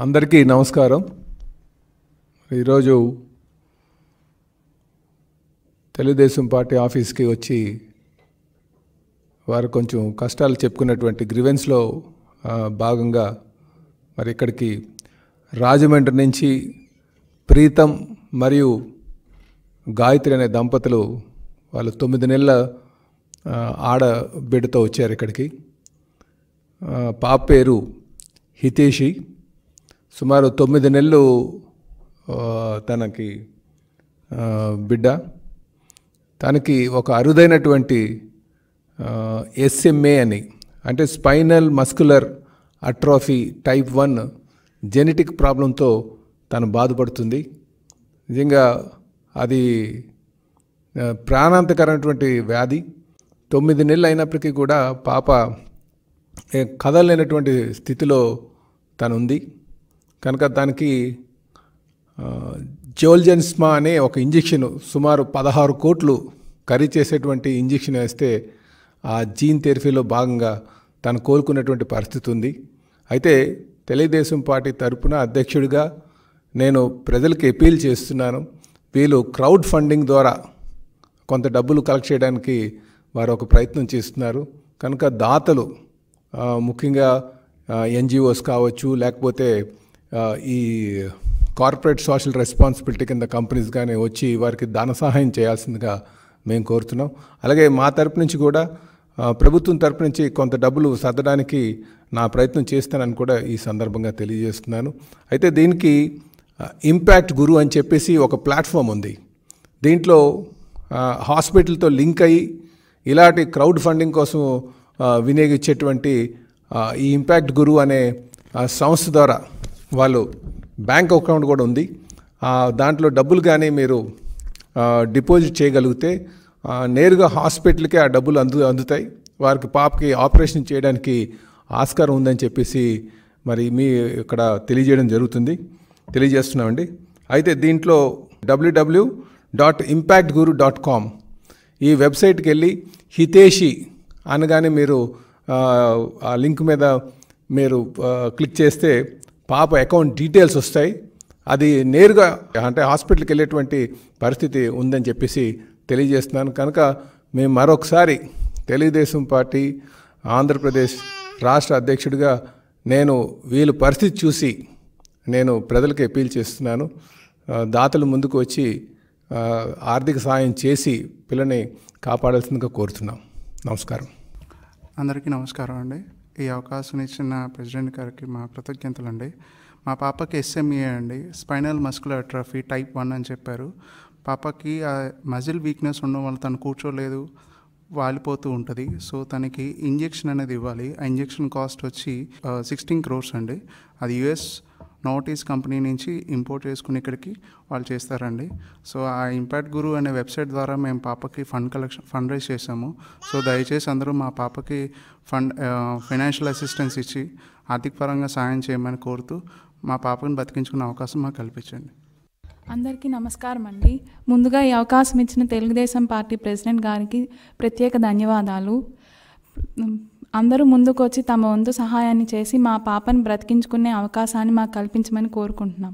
అందరికీ నమస్కారం. ఈరోజు తెలుగుదేశం పార్టీ ఆఫీస్కి వచ్చి వారు కొంచెం కష్టాలు చెప్పుకున్నటువంటి గ్రీవెన్స్లో భాగంగా మరి ఇక్కడికి రాజమండ్రి నుంచి ప్రీతం మరియు గాయత్రి అనే దంపతులు వాళ్ళు 9 నెలల ఆడబిడ్డతో వచ్చారు ఇక్కడికి. పాప పేరు హితేషి. సుమారు 9 నెలలు తనకి బిడ్డ. తనకి ఒక అరుదైనటువంటి SMA అని, అంటే spinal muscular atrophy type 1 genetic ప్రాబ్లంతో తను బాధపడుతుంది. నిజంగా అది ప్రాణాంతకరమైనటువంటి వ్యాధి. 9 నెలలు అయినప్పటికీ కూడా పాప కదలలేనటువంటి స్థితిలో తనుంది. కనుక దానికి జోల్జెన్స్మా అనే ఒక ఇంజెక్షన్ సుమారు 16 కోట్లు ఖరీదు చేసేటువంటి ఇంజెక్షన్ వేస్తే ఆ జీన్ థెరపీలో భాగంగా తను కోలుకున్నటువంటి పరిస్థితి ఉంది. అయితే తెలుగుదేశం పార్టీ తరపున అధ్యక్షుడిగా నేను ప్రజలకు అపీల్ చేస్తున్నాను. వీళ్ళు క్రౌడ్ ఫండింగ్ ద్వారా కొంత డబ్బులు కలెక్ట్ చేయడానికి వారు ఒక ప్రయత్నం చేస్తున్నారు. కనుక దాతలు ముఖ్యంగా NGOs కావచ్చు, లేకపోతే ఈ కార్పొరేట్ సోషల్ రెస్పాన్సిబిలిటీ కింద కంపెనీస్ కానీ వచ్చి వారికి ధన సహాయం చేయాల్సిందిగా మేము కోరుతున్నాం. అలాగే మా తరపు నుంచి కూడా ప్రభుత్వం తరపు నుంచి కొంత డబ్బులు సర్దడానికి నా ప్రయత్నం చేస్తానని కూడా ఈ సందర్భంగా తెలియజేస్తున్నాను. అయితే దీనికి ఇంపాక్ట్ గురు అని చెప్పేసి ఒక ప్లాట్ఫామ్ ఉంది. దీంట్లో హాస్పిటల్తో లింక్ అయ్యి ఇలాంటి క్రౌడ్ ఫండింగ్ కోసం వినియోగించేటువంటి ఈ ఇంపాక్ట్ గురు అనే సంస్థ ద్వారా వాళ్ళు బ్యాంక్ అకౌంట్ కూడా ఉంది. దాంట్లో డబ్బులు కానీ మీరు డిపాజిట్ చేయగలిగితే నేరుగా హాస్పిటల్కే ఆ డబ్బులు అందుతాయి. వారికి పాపకి ఆపరేషన్ చేయడానికి ఆస్కారం ఉందని చెప్పేసి మరి మీ ఇక్కడ తెలియజేస్తున్నామండి. అయితే దీంట్లో www.impactguru.com ఈ వెబ్సైట్కి వెళ్ళి హితేషి అనగానే మీరు ఆ లింక్ మీద మీరు క్లిక్ చేస్తే పాప అకౌంట్ డీటెయిల్స్ వస్తాయి. అది నేరుగా అంటే హాస్పిటల్కి వెళ్ళేటువంటి పరిస్థితి ఉందని చెప్పేసి తెలియజేస్తున్నాను. కనుక మేము మరొకసారి తెలుగుదేశం పార్టీ ఆంధ్రప్రదేశ్ రాష్ట్ర అధ్యక్షుడిగా నేను వీళ్ళ పరిస్థితి చూసి నేను ప్రజలకు అపీల్ చేస్తున్నాను. దాతలు ముందుకు వచ్చి ఆర్థిక సాయం చేసి పిల్లని కాపాడాల్సిందిగా కోరుతున్నాం. నమస్కారం. అందరికీ నమస్కారం అండి. ఈ అవకాశం ఇచ్చిన ప్రెసిడెంట్ గారికి మా కృతజ్ఞతలు అండి. మా పాపకి SMA అండి, స్పైనల్ మస్కులర్ అట్రోఫీ టైప్ 1 అని చెప్పారు. పాపకి మజిల్ వీక్నెస్ ఉండడం వల్ల తను కూర్చోలేదు, వాలిపోతూ ఉంటుంది. సో తనకి ఇంజెక్షన్ అనేది ఇవ్వాలి. ఆ ఇంజెక్షన్ కాస్ట్ వచ్చి 16 crores అండి. అది US నోటీస్ కంపెనీ నుంచి ఇంపోర్ట్ చేసుకుని ఇక్కడికి వాళ్ళు చేస్తారండి. సో ఆ ఇంపాక్ట్ గురు అనే వెబ్సైట్ ద్వారా మేము పాపకి ఫండ్ రైజ్ చేసాము. సో దయచేసి అందరూ మా పాపకి ఫైనాన్షియల్ అసిస్టెన్స్ ఇచ్చి ఆర్థిక పరంగా సాయం చేయమని కోరుతూ మా పాపని బతికించుకునే అవకాశం మాకు కల్పించండి. అందరికీ నమస్కారం అండి. ముందుగా ఈ అవకాశం ఇచ్చిన తెలుగుదేశం పార్టీ ప్రెసిడెంట్ గారికి ప్రత్యేక ధన్యవాదాలు. అందరూ ముందుకు వచ్చి తమ వంతు సహాయాన్ని చేసి మా పాపను బ్రతికించుకునే అవకాశాన్ని మాకు కల్పించమని కోరుకుంటున్నాం.